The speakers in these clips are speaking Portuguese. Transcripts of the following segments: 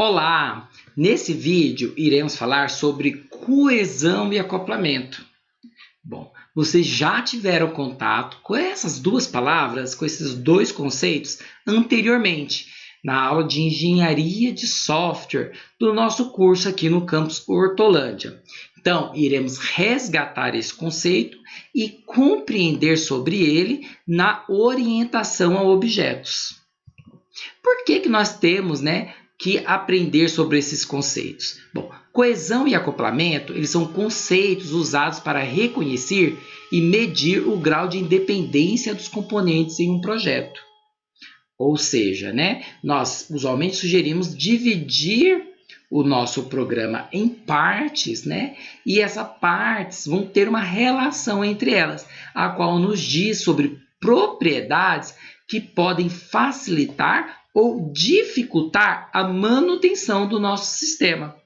Olá! Nesse vídeo iremos falar sobre coesão e acoplamento. Bom, vocês já tiveram contato com essas duas palavras, com esses dois conceitos anteriormente, na aula de engenharia de software do nosso curso aqui no campus Hortolândia. Então, iremos resgatar esse conceito e compreender sobre ele na orientação a objetos. Por que nós temos, que aprender sobre esses conceitos? Bom, coesão e acoplamento, eles são conceitos usados para reconhecer e medir o grau de independência dos componentes em um projeto. Ou seja, nós usualmente sugerimos dividir o nosso programa em partes, e essas partes vão ter uma relação entre elas, a qual nos diz sobre propriedades que podem facilitar ou dificultar a manutenção do nosso sistema.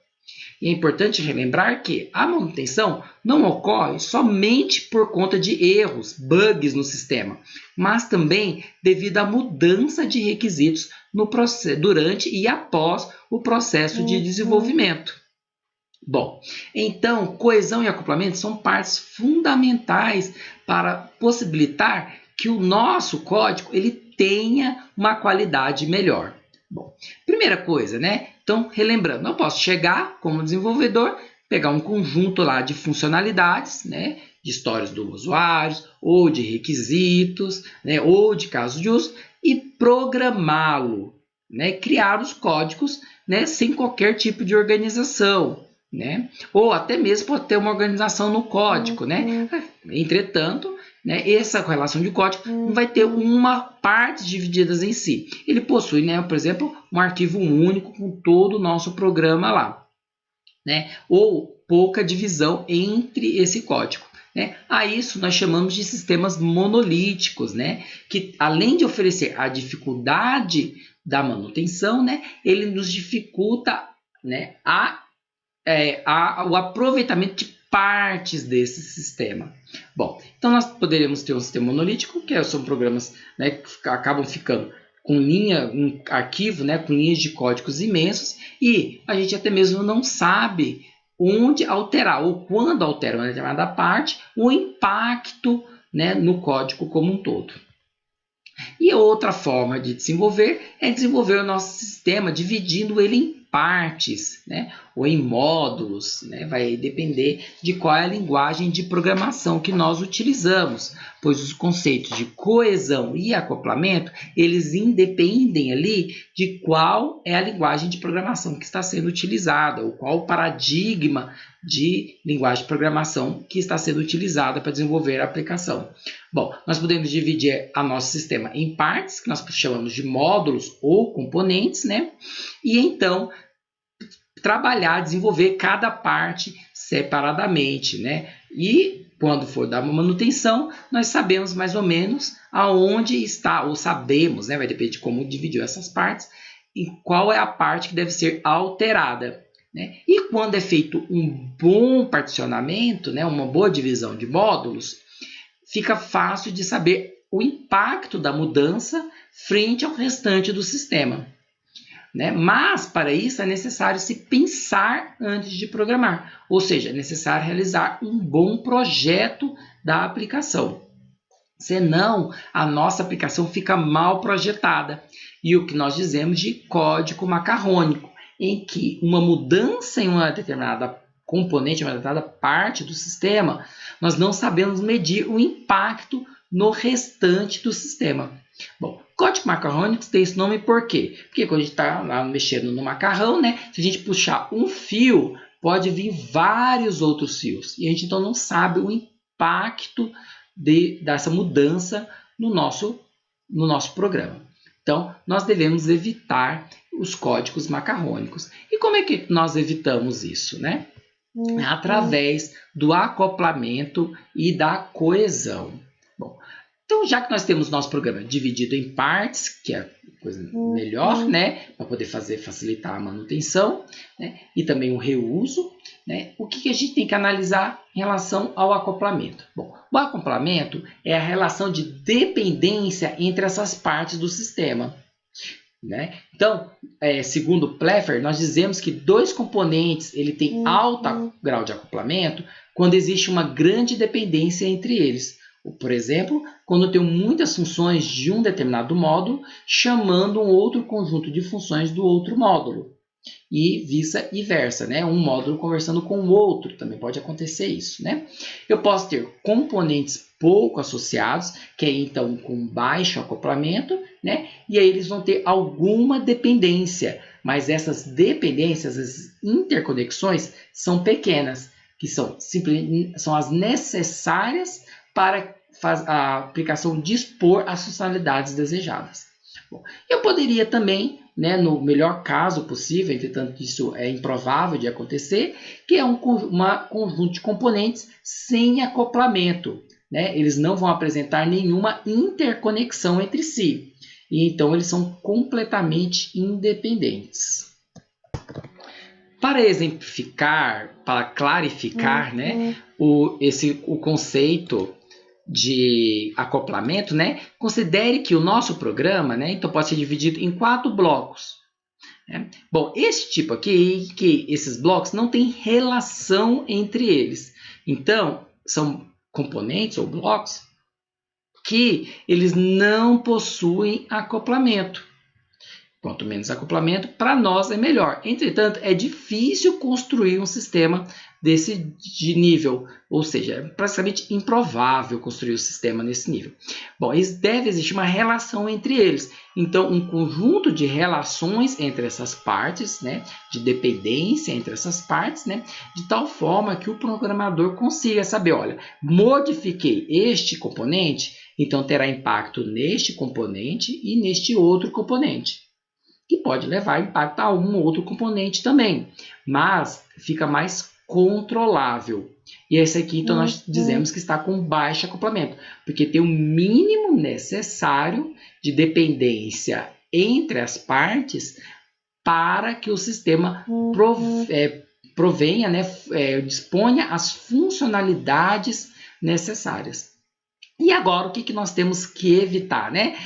E é importante relembrar que a manutenção não ocorre somente por conta de erros, bugs no sistema, mas também devido à mudança de requisitos durante e após o processo de desenvolvimento. Bom, então, coesão e acoplamento são partes fundamentais para possibilitar que o nosso código ele tenha uma qualidade melhor. Bom, primeira coisa, Então, relembrando, eu posso chegar como desenvolvedor, pegar um conjunto lá de funcionalidades, de histórias do usuário, ou de requisitos, ou de casos de uso, e programá-lo, criar os códigos, sem qualquer tipo de organização, ou até mesmo pode ter uma organização no código, Entretanto, essa relação de código não vai ter uma parte divididas em si. Ele possui, por exemplo, um arquivo único com todo o nosso programa lá, ou pouca divisão entre esse código. A isso nós chamamos de sistemas monolíticos, que além de oferecer a dificuldade da manutenção, ele nos dificulta o aproveitamento de partes desse sistema. Bom, então nós poderíamos ter um sistema monolítico, que são programas que acabam ficando com um arquivo, com linhas de códigos imensos, e a gente até mesmo não sabe onde alterar, ou quando alterar uma determinada parte, o impacto no código como um todo. E outra forma de desenvolver é desenvolver o nosso sistema dividindo ele em partes, ou em módulos, vai depender de qual é a linguagem de programação que nós utilizamos, pois os conceitos de coesão e acoplamento, eles independem ali de qual é a linguagem de programação que está sendo utilizada, ou qual o paradigma de linguagem de programação que está sendo utilizada para desenvolver a aplicação. Bom, nós podemos dividir o nosso sistema em partes, que nós chamamos de módulos ou componentes, e então desenvolver cada parte separadamente, E quando for dar uma manutenção, nós sabemos mais ou menos aonde está, ou sabemos, vai depender de como dividiu essas partes, e qual é a parte que deve ser alterada. E quando é feito um bom particionamento, uma boa divisão de módulos, fica fácil de saber o impacto da mudança frente ao restante do sistema. Mas, para isso, é necessário se pensar antes de programar, ou seja, é necessário realizar um bom projeto da aplicação. Senão, a nossa aplicação fica mal projetada, e o que nós dizemos de código macarrônico, em que uma mudança em uma determinada componente, uma determinada parte do sistema, nós não sabemos medir o impacto no restante do sistema. Bom, código macarrônico tem esse nome por quê? Porque quando a gente está lá mexendo no macarrão, se a gente puxar um fio, pode vir vários outros fios. E a gente então não sabe o impacto dessa mudança no nosso programa. Então, nós devemos evitar os códigos macarrônicos. E como é que nós evitamos isso, Através do acoplamento e da coesão. Bom, então, já que nós temos nosso programa dividido em partes, que é a coisa melhor, para poder facilitar a manutenção, e também o reuso, o que a gente tem que analisar em relação ao acoplamento? Bom, o acoplamento é a relação de dependência entre essas partes do sistema. né? Então, segundo Pfeffer, nós dizemos que dois componentes ele tem alto grau de acoplamento quando existe uma grande dependência entre eles. Por exemplo, quando eu tenho muitas funções de um determinado módulo chamando um outro conjunto de funções do outro módulo. E vice-versa, né? Um módulo conversando com o outro, também pode acontecer isso, né? Eu posso ter componentes pouco associados, que é então com baixo acoplamento, né? E aí eles vão ter alguma dependência, mas essas dependências, as interconexões, são pequenas, que são as necessárias para a aplicação dispor as funcionalidades desejadas. Bom, eu poderia também, né, no melhor caso possível, entretanto isso é improvável de acontecer, que é um conjunto de componentes sem acoplamento, né? Eles não vão apresentar nenhuma interconexão entre si, e então eles são completamente independentes. Para exemplificar, para clarificar, né, o conceito de acoplamento, né? Considere que o nosso programa, né, então pode ser dividido em 4 blocos. Né? Bom, esse tipo aqui, que esses blocos não têm relação entre eles. Então, são componentes ou blocos que eles não possuem acoplamento. Quanto menos acoplamento, para nós é melhor. Entretanto, é difícil construir um sistema de nível, ou seja, é praticamente improvável construir um sistema nesse nível. Bom, deve existir uma relação entre eles. Então, um conjunto de relações entre essas partes, né, de dependência entre essas partes, né, de tal forma que o programador consiga saber, olha, modifiquei este componente, então terá impacto neste componente e neste outro componente, que pode levar impacto a um ou outro componente também, mas fica mais controlável. E esse aqui, então, nós dizemos que está com baixo acoplamento, porque tem o mínimo necessário de dependência entre as partes para que o sistema provenha, né, disponha as funcionalidades necessárias. E agora, o que nós temos que evitar, né?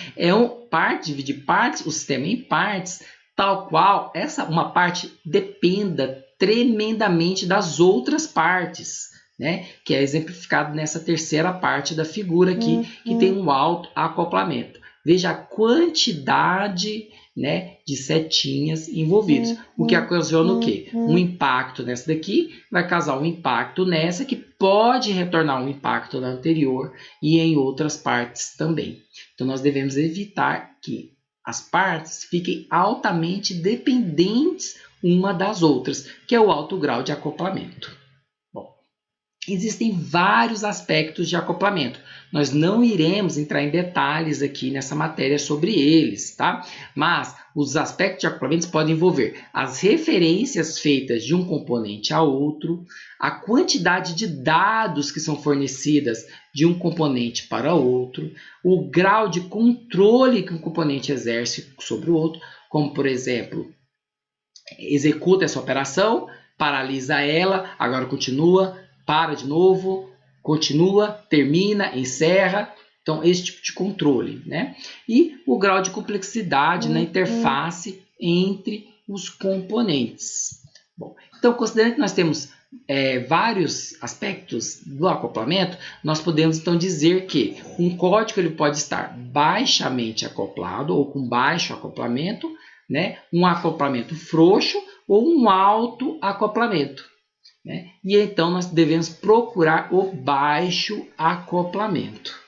Dividir partes, o sistema em partes, tal qual uma parte dependa tremendamente das outras partes, né? Que é exemplificado nessa terceira parte da figura aqui, que tem um alto acoplamento. Veja a quantidade, né, de setinhas envolvidas. O que ocasiona o quê? Um impacto nessa daqui vai causar um impacto nessa, que pode retornar um impacto na anterior e em outras partes também. Então, nós devemos evitar que as partes fiquem altamente dependentes uma das outras, que é o alto grau de acoplamento. Bom, existem vários aspectos de acoplamento. Nós não iremos entrar em detalhes aqui nessa matéria sobre eles, tá? Mas os aspectos de acoplamento podem envolver as referências feitas de um componente a outro, a quantidade de dados que são fornecidas de um componente para outro, o grau de controle que um componente exerce sobre o outro, como, por exemplo, executa essa operação, paralisa ela, agora continua, para de novo, continua, termina, encerra. Então, esse tipo de controle, né? E o grau de complexidade na interface entre os componentes. Bom, então, considerando que nós temos vários aspectos do acoplamento, nós podemos então dizer que um código ele pode estar baixamente acoplado ou com baixo acoplamento, né? Um acoplamento frouxo ou um alto acoplamento, né? E então nós devemos procurar o baixo acoplamento.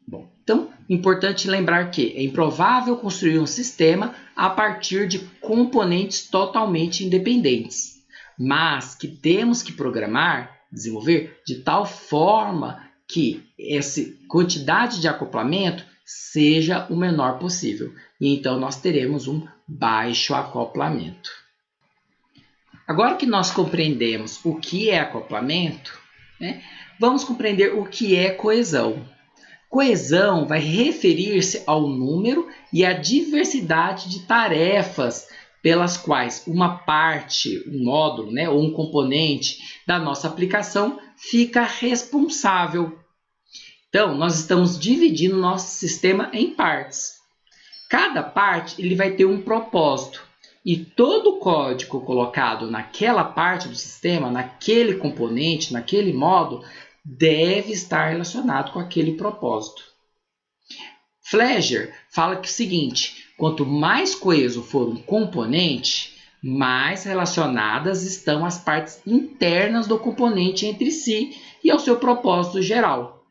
Bom, então, importante lembrar que é improvável construir um sistema a partir de componentes totalmente independentes, mas que temos que programar, desenvolver de tal forma que essa quantidade de acoplamento seja o menor possível. E então nós teremos um baixo acoplamento. Agora que nós compreendemos o que é acoplamento, né, vamos compreender o que é coesão. Coesão vai referir-se ao número e à diversidade de tarefas pelas quais uma parte, um módulo, né, ou um componente da nossa aplicação fica responsável. Então, nós estamos dividindo nosso sistema em partes. Cada parte ele vai ter um propósito. E todo código colocado naquela parte do sistema, naquele componente, naquele modo, deve estar relacionado com aquele propósito. Fleger fala que é o seguinte: quanto mais coeso for um componente, mais relacionadas estão as partes internas do componente entre si e ao seu propósito geral.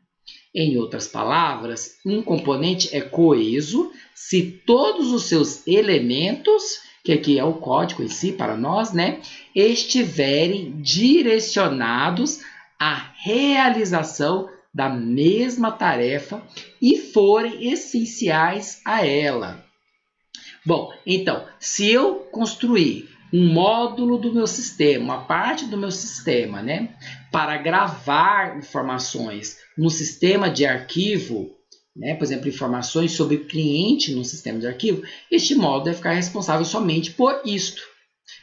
Em outras palavras, um componente é coeso se todos os seus elementos, que aqui é o código em si para nós, né, estiverem direcionados à realização da mesma tarefa e forem essenciais a ela. Bom, então, se eu construir um módulo do meu sistema, uma parte do meu sistema, né, para gravar informações no sistema de arquivo, né, por exemplo, informações sobre o cliente no sistema de arquivo, este módulo deve ficar responsável somente por isto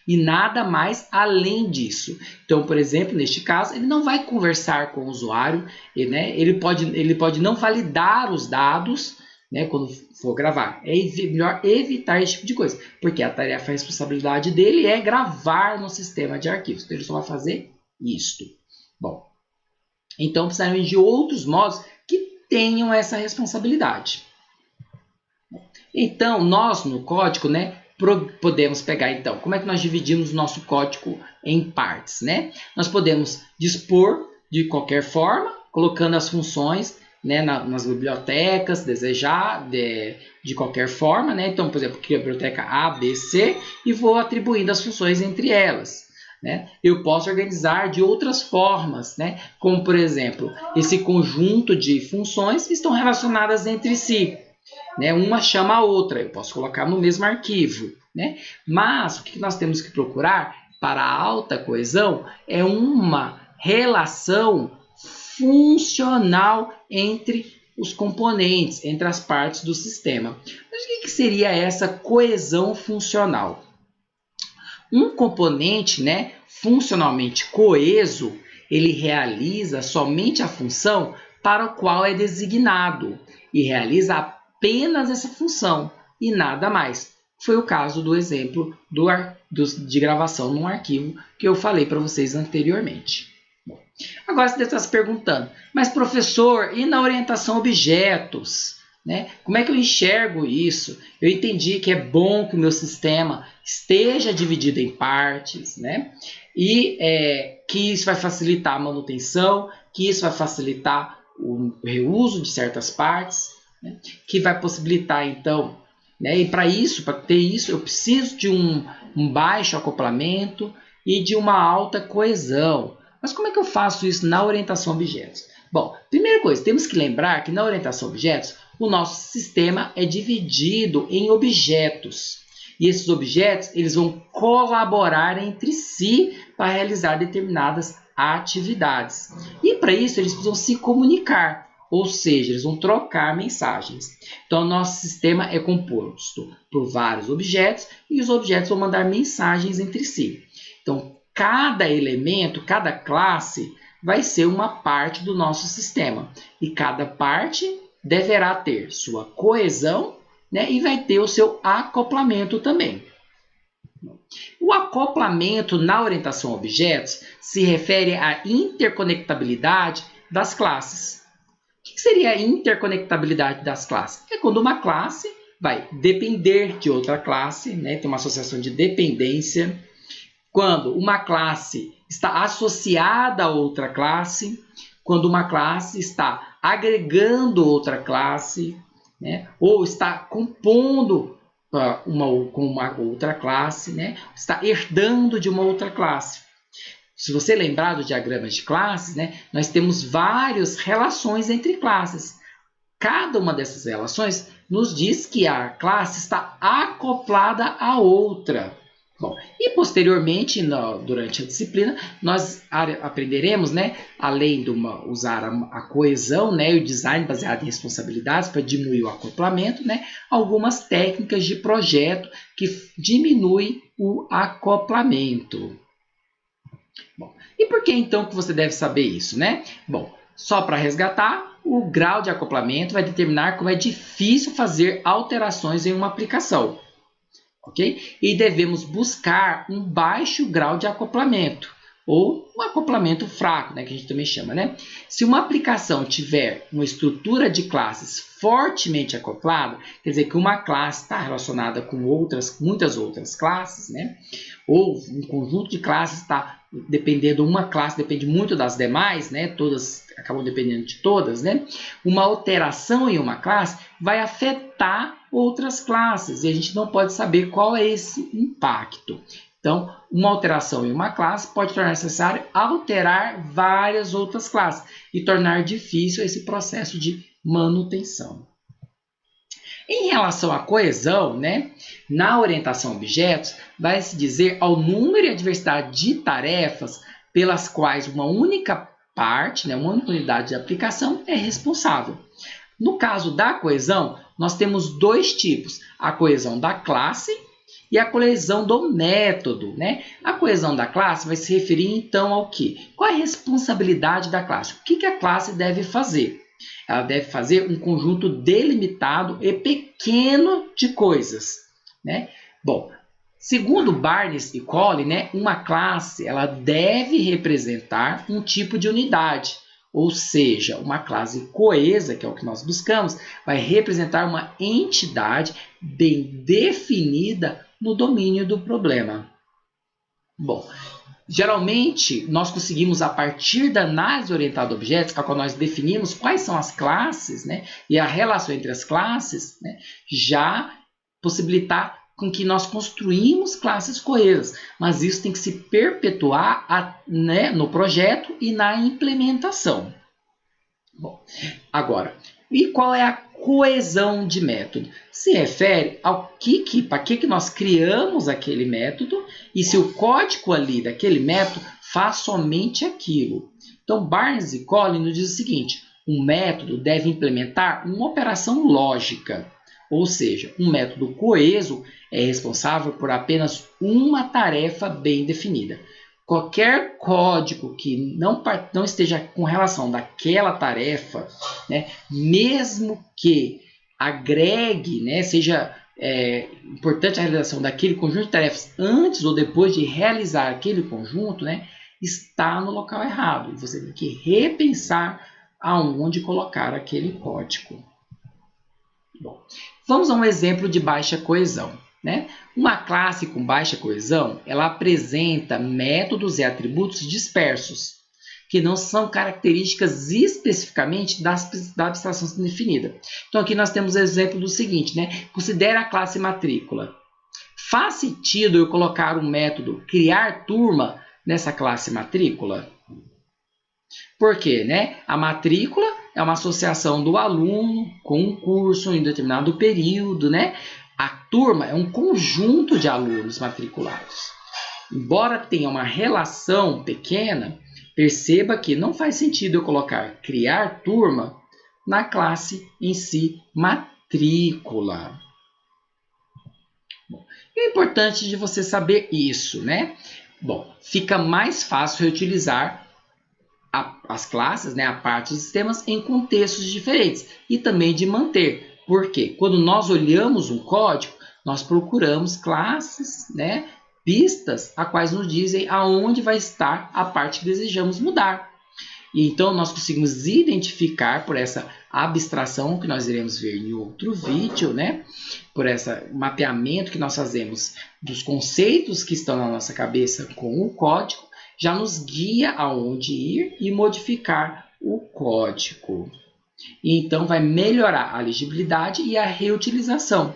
e nada mais além disso. Então, por exemplo, neste caso, ele não vai conversar com o usuário, né, ele pode não validar os dados, né, quando for gravar. É melhor evitar esse tipo de coisa, porque a tarefa, a responsabilidade dele é gravar no sistema de arquivos. Então, ele só vai fazer isto. Bom, então precisaremos de outros modos que tenham essa responsabilidade. Então, nós no código, né, podemos pegar, então, como é que nós dividimos o nosso código em partes, né? Nós podemos dispor de qualquer forma, colocando as funções, né, nas bibliotecas, desejar de qualquer forma, né? Então, por exemplo, crio a biblioteca A, B, C e vou atribuindo as funções entre elas, né? Eu posso organizar de outras formas, né? Como, por exemplo, esse conjunto de funções estão relacionadas entre si, né? Uma chama a outra, eu posso colocar no mesmo arquivo, né? Mas o que nós temos que procurar para a alta coesão é uma relação funcional entre os componentes, entre as partes do sistema. Mas o que seria essa coesão funcional? Um componente, né, funcionalmente coeso, ele realiza somente a função para o qual é designado e realiza apenas essa função e nada mais. Foi o caso do exemplo de gravação num arquivo que eu falei para vocês anteriormente. Bom, agora você deve estar se perguntando, mas professor, e na orientação a objetos? Né? Como é que eu enxergo isso? Eu entendi que é bom que o meu sistema esteja dividido em partes, né? E que isso vai facilitar a manutenção, que isso vai facilitar o reuso de certas partes, né? Que vai possibilitar, então, né? E para ter isso, eu preciso de um baixo acoplamento e de uma alta coesão. Mas como é que eu faço isso na orientação a objetos? Bom, primeira coisa, temos que lembrar que na orientação a objetos, o nosso sistema é dividido em objetos. E esses objetos eles vão colaborar entre si para realizar determinadas atividades. E para isso eles precisam se comunicar, ou seja, eles vão trocar mensagens. Então, o nosso sistema é composto por vários objetos e os objetos vão mandar mensagens entre si. Então, cada elemento, cada classe vai ser uma parte do nosso sistema. E cada parte deverá ter sua coesão, né, e vai ter o seu acoplamento também. O acoplamento na orientação a objetos se refere à interconectabilidade das classes. O que seria a interconectabilidade das classes? É quando uma classe vai depender de outra classe, né, tem uma associação de dependência. Quando uma classe está associada a outra classe, quando uma classe está agregando outra classe, né, ou está compondo com uma outra classe, né, está herdando de uma outra classe. Se você lembrar do diagrama de classes, né, nós temos várias relações entre classes. Cada uma dessas relações nos diz que a classe está acoplada à outra. Bom, e posteriormente, durante a disciplina, nós aprenderemos, né, além de usar a coesão, né, e o design baseado em responsabilidades para diminuir o acoplamento, né, algumas técnicas de projeto que diminuem o acoplamento. Bom, e por que então que você deve saber isso, né? Bom, só para resgatar, o grau de acoplamento vai determinar como é difícil fazer alterações em uma aplicação. Ok? E devemos buscar um baixo grau de acoplamento, ou um acoplamento fraco, né, que a gente também chama, né? Se uma aplicação tiver uma estrutura de classes fortemente acoplada, quer dizer que uma classe está relacionada com muitas outras classes, né? Ou um conjunto de classes está dependendo, uma classe depende muito das demais, né? Todas acabam dependendo de todas, né? Uma alteração em uma classe vai afetar outras classes e a gente não pode saber qual é esse impacto. Então, uma alteração em uma classe pode tornar necessário alterar várias outras classes e tornar difícil esse processo de manutenção. Em relação à coesão, né, na orientação a objetos, vai se dizer ao número e à diversidade de tarefas pelas quais uma única parte, né, uma única unidade de aplicação é responsável. No caso da coesão, nós temos dois tipos, a coesão da classe e a coesão do método, né? A coesão da classe vai se referir então ao quê? Qual é a responsabilidade da classe? O que a classe deve fazer? Ela deve fazer um conjunto delimitado e pequeno de coisas, né? Bom, segundo Barnes e Collin, né, uma classe ela deve representar um tipo de unidade, ou seja, uma classe coesa, que é o que nós buscamos, vai representar uma entidade bem definida no domínio do problema. Bom, geralmente nós conseguimos, a partir da análise orientada a objetos, a qual nós definimos quais são as classes, né, e a relação entre as classes, né, já possibilitar com que nós construímos classes coesas, mas isso tem que se perpetuar né, no projeto e na implementação. Bom, agora, e qual é a coesão de método? Se refere ao para que nós criamos aquele método e se o código ali daquele método faz somente aquilo. Então, Barnes e Collin nos diz o seguinte, um método deve implementar uma operação lógica, ou seja, um método coeso é responsável por apenas uma tarefa bem definida. Qualquer código que não esteja com relação daquela tarefa, né, mesmo que agregue, né, seja importante a realização daquele conjunto de tarefas antes ou depois de realizar aquele conjunto, né, está no local errado. Você tem que repensar aonde colocar aquele código. Bom, vamos a um exemplo de baixa coesão. Né? Uma classe com baixa coesão, ela apresenta métodos e atributos dispersos, que não são características especificamente da abstração definida. Então, aqui nós temos o exemplo do seguinte, né? Considera a classe matrícula. Faz sentido eu colocar um método criar turma nessa classe matrícula? Por quê? Né? A matrícula é uma associação do aluno com um curso em determinado período, né? A turma é um conjunto de alunos matriculados. Embora tenha uma relação pequena, perceba que não faz sentido eu colocar criar turma na classe em si, matrícula. Bom, é importante de você saber isso, né? Bom, fica mais fácil reutilizar as classes, né, a parte dos sistemas em contextos diferentes e também de manter. Porque quando nós olhamos um código, nós procuramos classes, né, pistas, a quais nos dizem aonde vai estar a parte que desejamos mudar. E então nós conseguimos identificar por essa abstração que nós iremos ver em outro vídeo, né, por esse mapeamento que nós fazemos dos conceitos que estão na nossa cabeça com o código, já nos guia aonde ir e modificar o código. E então vai melhorar a legibilidade e a reutilização.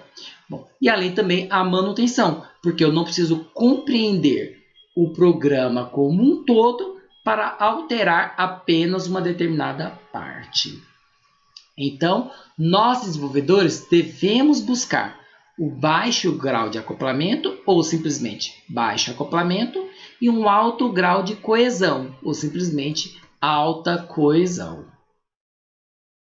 Bom, e além também a manutenção, porque eu não preciso compreender o programa como um todo para alterar apenas uma determinada parte. Então, nós desenvolvedores devemos buscar o baixo grau de acoplamento ou simplesmente baixo acoplamento e um alto grau de coesão ou simplesmente alta coesão.